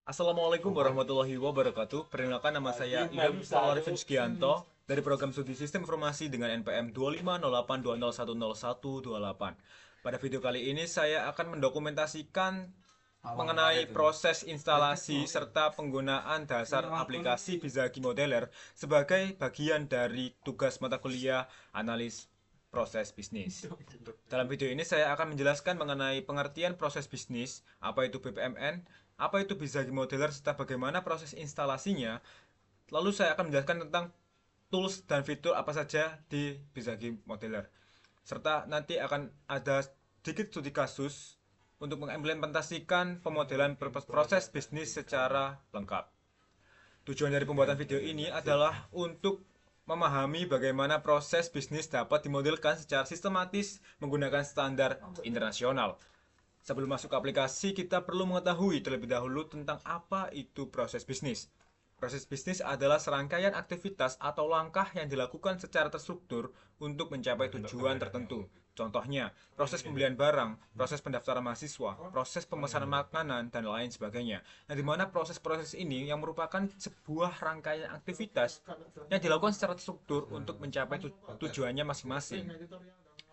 Assalamualaikum warahmatullahi wabarakatuh. Perkenalkan, nama saya Ilham Arifin Sugianto dari program studi Sistem Informasi dengan NPM 250820101228. Pada video kali ini saya akan mendokumentasikan mengenai proses instalasi serta penggunaan dasar aplikasi Bizagi Modeler sebagai bagian dari tugas mata kuliah analis proses bisnis. Dalam video ini saya akan menjelaskan mengenai pengertian proses bisnis, apa itu BPMN, apa itu Bizagi Modeler, serta bagaimana proses instalasinya. Lalu saya akan menjelaskan tentang tools dan fitur apa saja di Bizagi Modeler. Serta nanti akan ada sedikit studi kasus untuk mengimplementasikan pemodelan proses bisnis secara lengkap. Tujuan dari pembuatan video ini adalah untuk memahami bagaimana proses bisnis dapat dimodelkan secara sistematis menggunakan standar internasional. Sebelum masuk ke aplikasi, kita perlu mengetahui terlebih dahulu tentang apa itu proses bisnis. Proses bisnis adalah serangkaian aktivitas atau langkah yang dilakukan secara terstruktur untuk mencapai tujuan tertentu. Contohnya, proses pembelian barang, proses pendaftaran mahasiswa, proses pemesanan makanan, dan lain sebagainya. Nah, di mana proses-proses ini yang merupakan sebuah rangkaian aktivitas yang dilakukan secara terstruktur untuk mencapai tujuannya masing-masing.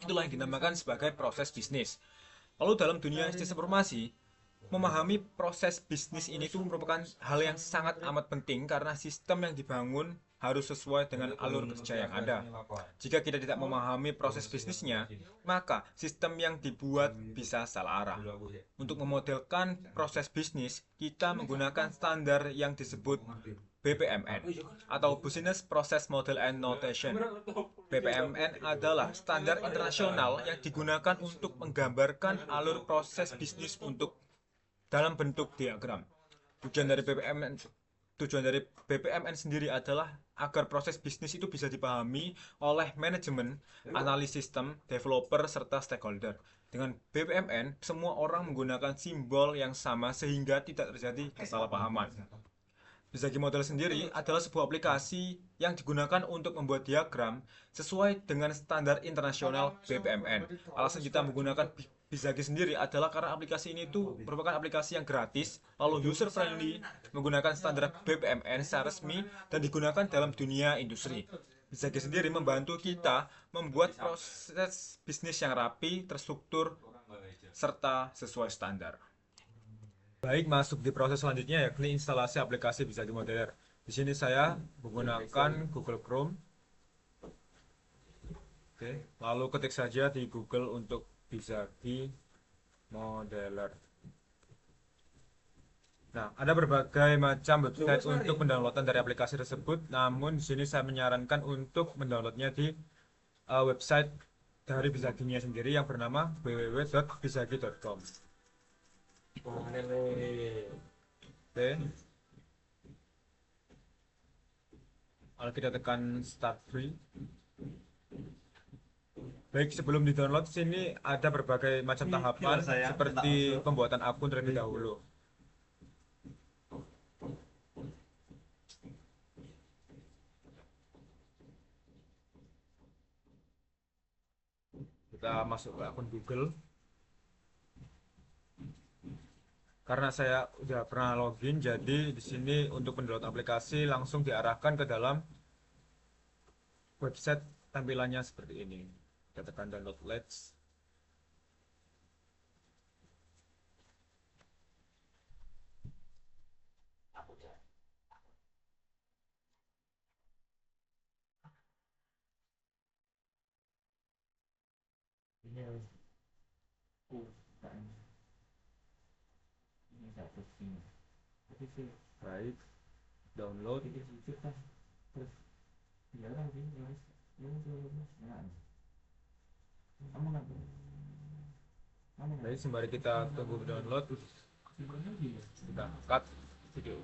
Itulah yang dinamakan sebagai proses bisnis. Lalu dalam dunia sistem informasi, memahami proses bisnis ini tuh merupakan hal yang sangat amat penting karena sistem yang dibangun harus sesuai dengan alur kerja yang ada. Jika kita tidak memahami proses bisnisnya, maka sistem yang dibuat bisa salah arah. Untuk memodelkan proses bisnis, kita menggunakan standar yang disebut BPMN atau Business Process Model and Notation. BPMN adalah standar internasional yang digunakan untuk menggambarkan alur proses bisnis untuk dalam bentuk diagram. Tujuan dari BPMN Tujuan dari BPMN sendiri adalah agar proses bisnis itu bisa dipahami oleh manajemen, analis sistem, developer, serta stakeholder. Dengan BPMN, semua orang menggunakan simbol yang sama sehingga tidak terjadi kesalahpahaman. Bizagi Model sendiri adalah sebuah aplikasi yang digunakan untuk membuat diagram sesuai dengan standar internasional BPMN. Alasan kita menggunakan Bizagi sendiri adalah karena aplikasi ini tuh merupakan aplikasi yang gratis, lalu user friendly, menggunakan standar BPMN secara resmi dan digunakan dalam dunia industri. Bizagi sendiri membantu kita membuat proses bisnis yang rapi, terstruktur, serta sesuai standar. Baik, masuk di proses selanjutnya yakni instalasi aplikasi Bizagi Modeler. Di sini saya menggunakan Google Chrome. Oke, lalu ketik saja di Google untuk Bizagi Modeler. Nah, ada berbagai macam website untuk mendownloadan dari aplikasi tersebut. Namun di sini saya menyarankan untuk mendownloadnya di website dari Bizaginya sendiri yang bernama www.bizagi.com. Oke, kalau kita tekan start free. Baik, sebelum di-download sini ada berbagai macam tahapan seperti pembuatan akun terlebih dahulu. Kita masuk ke akun Google. Karena saya udah pernah login, jadi di sini untuk mendownload aplikasi langsung diarahkan ke dalam website tampilannya seperti ini. Kita tekan download let's. Baik, download. Baik, sembari kita tunggu download, kita cut video.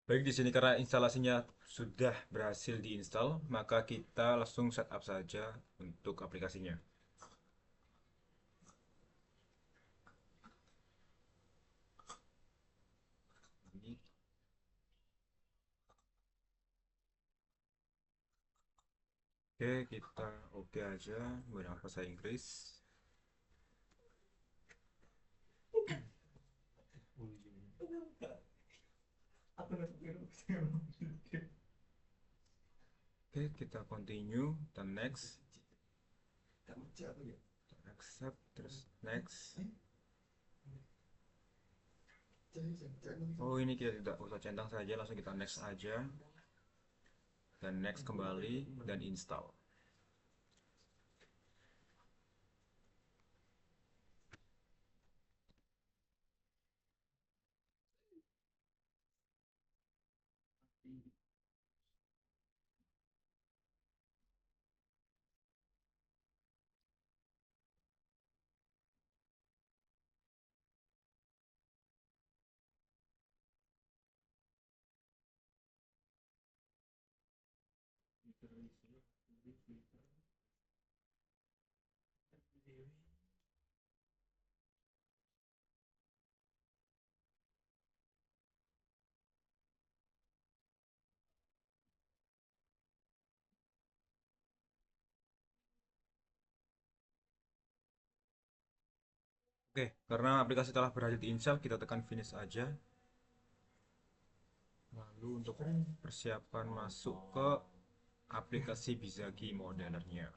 Baik, di sini karena instalasinya sudah berhasil diinstal, maka kita langsung setup saja untuk aplikasinya. Oke, kita oke aja menggunakan bahasa Inggris. Oke, kita continue dan next, accept, terus next. Oh, ini kita tidak usah centang saja, langsung kita next aja, dan next kembali dan install. Oke, karena aplikasi telah berhasil diinstal, kita tekan finish aja. Lalu untuk persiapan masuk ke aplikasi Bizagi modelernya.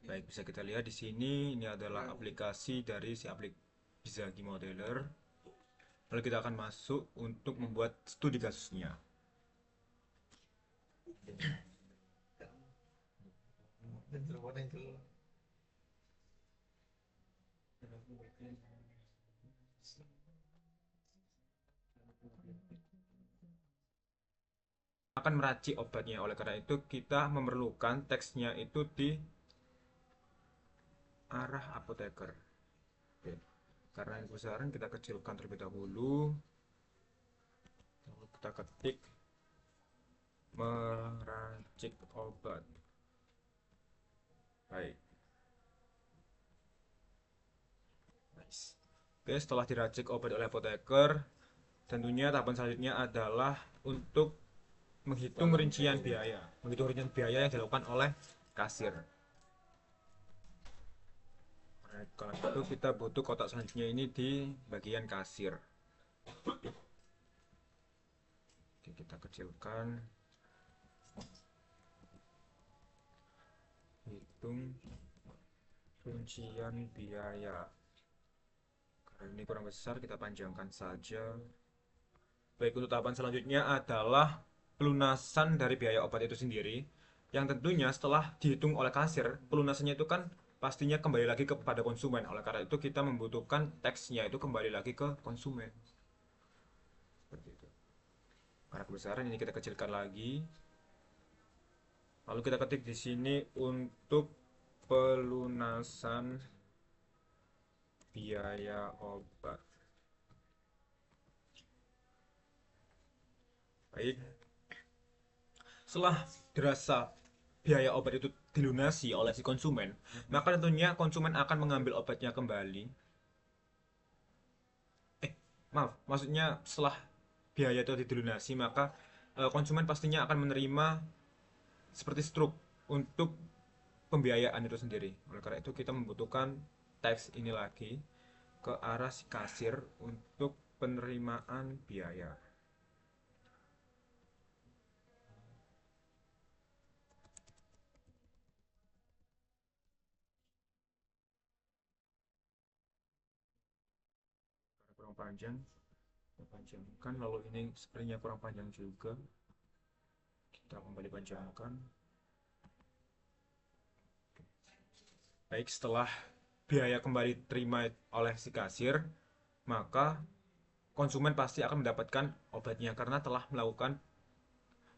Baik, bisa kita lihat di sini, ini adalah aplikasi dari si Bizagi modeler. Lalu kita akan masuk untuk membuat studi kasusnya. Akan meracik obatnya, oleh karena itu kita memerlukan teksnya itu di arah apoteker. Oke. Karena ini besaran, kita kecilkan terlebih dahulu, lalu kita ketik meracik obat. Baik, nice. Oke, setelah diracik obat oleh apoteker, tentunya tahapan selanjutnya adalah untuk menghitung rincian biaya. Menghitung rincian biaya yang dilakukan oleh kasir. Nah, kalau itu kita butuh kotak selanjutnya ini di bagian kasir. Oke, kita kecilkan. Hitung rincian biaya. Karena ini kurang besar, kita panjangkan saja. Baik, untuk tahapan selanjutnya adalah pelunasan dari biaya obat itu sendiri, yang tentunya setelah dihitung oleh kasir, pelunasannya itu kan pastinya kembali lagi kepada konsumen. Oleh karena itu kita membutuhkan teksnya itu kembali lagi ke konsumen. Seperti itu. Karena kebesaran ini kita kecilkan lagi. Lalu kita ketik di sini untuk pelunasan biaya obat. Baik. Setelah dirasa biaya obat itu dilunasi oleh si konsumen, maka tentunya konsumen akan mengambil obatnya kembali. Maaf, maksudnya setelah biaya itu dilunasi, maka konsumen pastinya akan menerima seperti struk untuk pembiayaan itu sendiri. Oleh karena itu kita membutuhkan teks ini lagi ke arah si kasir untuk penerimaan biaya. Karena kurang panjang, kita panjangkan. Lalu ini sepertinya kurang panjang juga. Kita kembali panjangkan. Baik, setelah biaya kembali terima oleh si kasir, maka konsumen pasti akan mendapatkan obatnya karena telah melakukan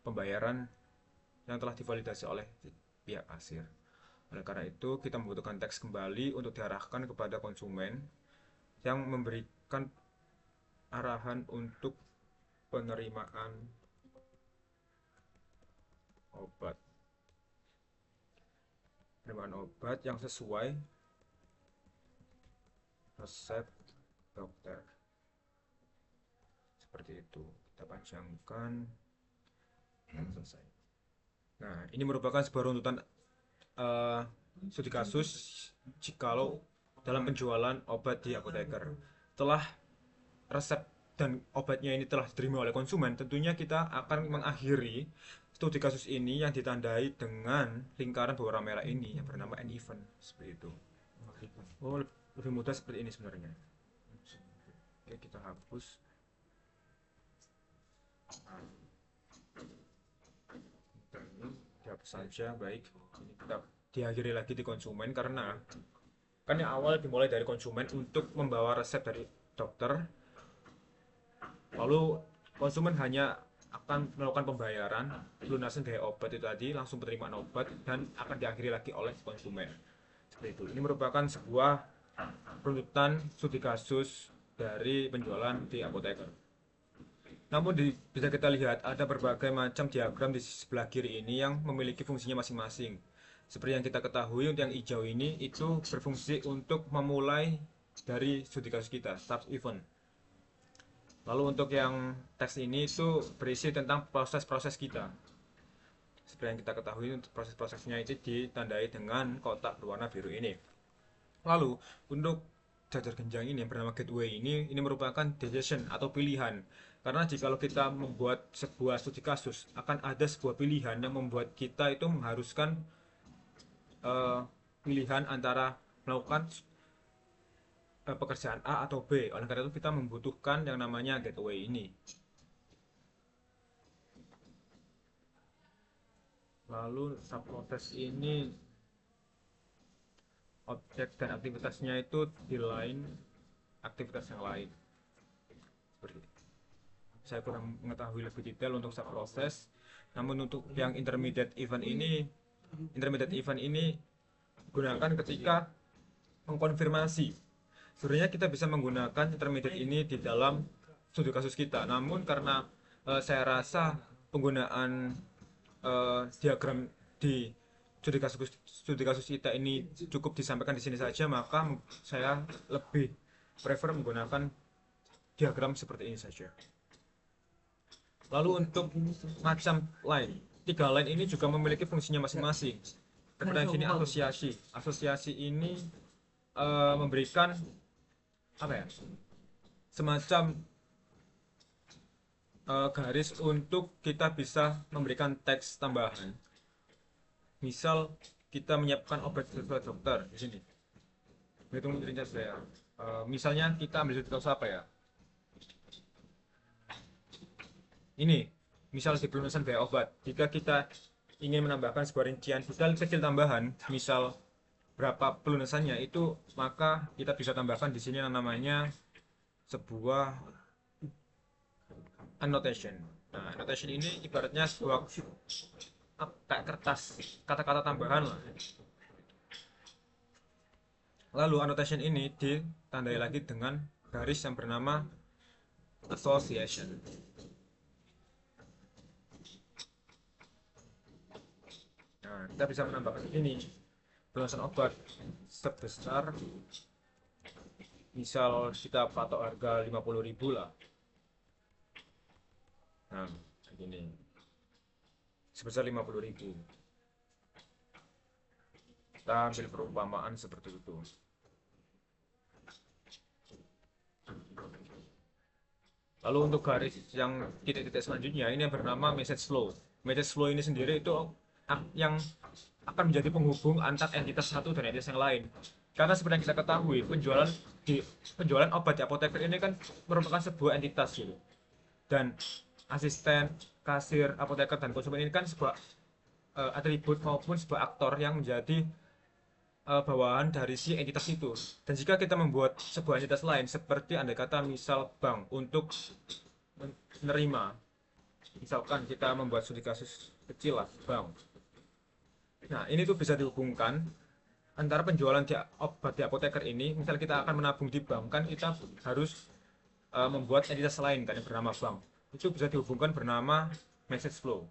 pembayaran yang telah divalidasi oleh pihak kasir. Oleh karena itu, kita membutuhkan teks kembali untuk diarahkan kepada konsumen yang memberikan arahan untuk penerimaan obat. Penerimaan obat yang sesuai resep dokter. Seperti itu. Kita panjangkan dan selesai. Nah, ini merupakan sebuah runtutan studi kasus jikalau dalam penjualan obat di apoteker. Setelah resep dan obatnya ini telah diterima oleh konsumen, tentunya kita akan mengakhiri studi kasus ini yang ditandai dengan lingkaran berwarna merah ini yang bernama end event, seperti itu. Oh, lebih mudah seperti ini sebenarnya. Oke, kita hapus. Ini dihapus saja, baik. Ini kita diakhiri lagi di konsumen karena kan yang awal dimulai dari konsumen untuk membawa resep dari dokter, lalu konsumen hanya akan melakukan pembayaran pelunasan biaya obat itu tadi, langsung penerimaan obat, dan akan diakhiri lagi oleh konsumen, seperti itu. Ini merupakan sebuah runtutan studi kasus dari penjualan di apoteker. Namun bisa kita lihat ada berbagai macam diagram di sebelah kiri ini yang memiliki fungsinya masing-masing. Seperti yang kita ketahui, untuk yang hijau ini itu berfungsi untuk memulai dari studi kasus kita, start event. Lalu untuk yang teks ini itu berisi tentang proses-proses kita. Seperti yang kita ketahui, untuk proses-prosesnya itu ditandai dengan kotak berwarna biru ini. Lalu untuk jajar genjang ini yang bernama gateway ini merupakan decision atau pilihan. Karena jika kita membuat sebuah studi kasus, akan ada sebuah pilihan yang membuat kita itu mengharuskan pilihan antara melakukan pekerjaan A atau B. Oleh karena itu kita membutuhkan yang namanya gateway ini. Lalu subproses ini objek dan aktivitasnya itu di lain aktivitas yang lain. Seperti itu. Saya kurang mengetahui lebih detail untuk subproses. Namun untuk yang intermediate event ini gunakan ketika mengkonfirmasi. Sebenarnya kita bisa menggunakan intermediate ini di dalam studi kasus kita. Namun karena saya rasa penggunaan diagram di studi kasus kita ini cukup disampaikan di sini saja, maka saya lebih prefer menggunakan diagram seperti ini saja. Lalu untuk macam line, 3 line ini juga memiliki fungsinya masing-masing. Seperti di sini asosiasi. Asosiasi ini memberikan semacam garis untuk kita bisa memberikan teks tambahan. Misal kita menyiapkan obat sesuai dokter di sini. Hitung ringkas saya. Misalnya kita ambil contoh apa ya? Ini, misal di pelunasan biaya obat. Jika kita ingin menambahkan sebuah rincian detail kecil tambahan, misal berapa pelunasannya itu, maka kita bisa tambahkan di sini yang namanya sebuah annotation. Nah, annotation ini ibaratnya sebuah kayak kertas kata-kata tambahan lah. Lalu annotation ini ditandai lagi dengan garis yang bernama association. Nah, kita bisa menambahkan ini pelunasan obat sebesar, misal kita patok harga 50.000 lah. Nah, ini sebesar 50.000. Kita ambil perumpamaan seperti itu. Lalu untuk garis yang titik-titik selanjutnya ini yang bernama message flow. Message flow ini sendiri itu yang akan menjadi penghubung antar entitas satu dan entitas yang lain. Karena seperti yang kita ketahui, penjualan obat di apoteker ini kan merupakan sebuah entitas gitu. Dan asisten, kasir, apoteker, dan konsumen ini kan sebuah atribut maupun sebuah aktor yang menjadi bawahan dari si entitas itu. Dan jika kita membuat sebuah entitas lain, seperti andai kata misal bank untuk menerima, misalkan kita membuat studi kasus kecil lah, bank. Nah, ini tuh bisa dihubungkan antara penjualan obat di apoteker ini. Misal kita akan menabung di bank, kan kita harus membuat entitas lain kan yang bernama bank. Itu bisa dihubungkan bernama message flow.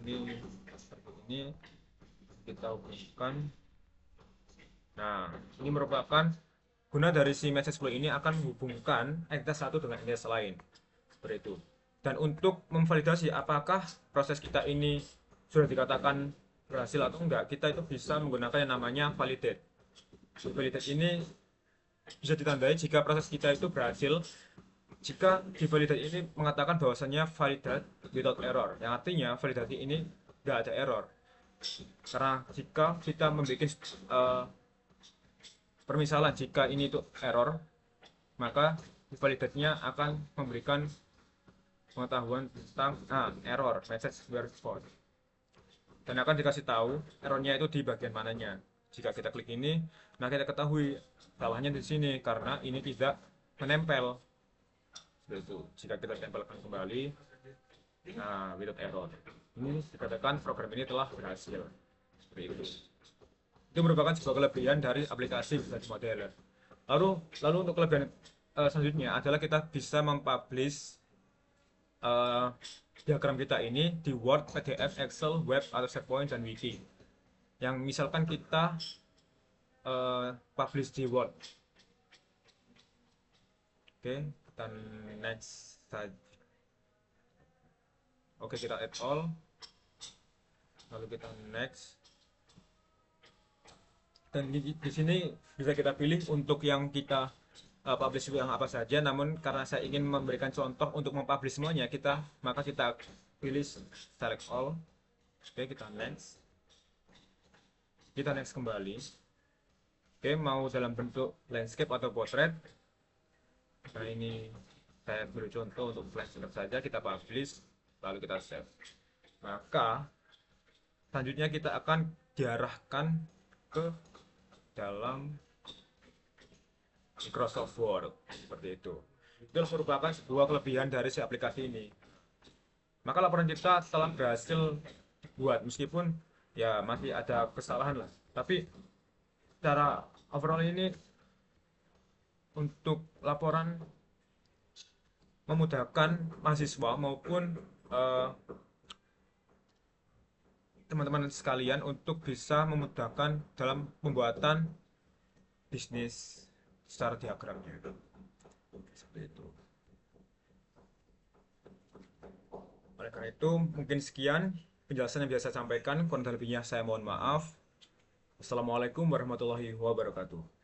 Ini seperti ini kita hubungkan. Nah, ini merupakan guna dari si message flow ini akan menghubungkan entitas satu dengan entitas lain, seperti itu. Dan untuk memvalidasi apakah proses kita ini sudah dikatakan berhasil atau enggak, kita itu bisa menggunakan yang namanya validate. Validate ini bisa ditandai jika proses kita itu berhasil. Jika di validate ini mengatakan bahwasannya validate without error, yang artinya validasi ini tidak ada error. Karena jika kita membuat permisalan jika ini itu error, maka validate-nya akan memberikan pengetahuan tentang error message were found, dan akan dikasih tahu errornya itu di bagian mananya. Jika kita klik ini, nah kita ketahui salahnya di sini karena ini tidak menempel. Seperti itu. Jika kita tempelkan kembali, nah without error, ini dikatakan program ini telah berhasil. Seperti itu. Itu merupakan sebuah kelebihan dari aplikasi Bizagi Modeler. Lalu untuk kelebihan selanjutnya adalah kita bisa mempublish diagram kita ini di Word, PDF, Excel, Web, atau SharePoint, dan Wiki. Yang misalkan kita publish di Word. Oke, kita next saja. Oke, kita add all. Lalu kita next. Dan di sini bisa kita pilih untuk yang kita publish yang apa saja. Namun karena saya ingin memberikan contoh untuk mempublish semuanya, maka kita pilih select all. Oke, kita next. Kita next kembali. Oke, mau dalam bentuk landscape atau portrait. Nah, ini saya beri contoh untuk landscape saja. Kita publish, lalu kita save. Maka selanjutnya kita akan diarahkan ke dalam Microsoft Word seperti itu. Itu merupakan sebuah kelebihan dari si aplikasi ini. Maka laporan kita telah berhasil dibuat, meskipun ya masih ada kesalahan lah. Tapi secara overall ini untuk laporan memudahkan mahasiswa maupun teman-teman sekalian untuk bisa memudahkan dalam pembuatan bisnis secara diagramnya. Seperti itu. Oleh karena itu, mungkin sekian penjelasan yang biasa saya sampaikan. Kurang lebihnya saya mohon maaf. Assalamualaikum warahmatullahi wabarakatuh.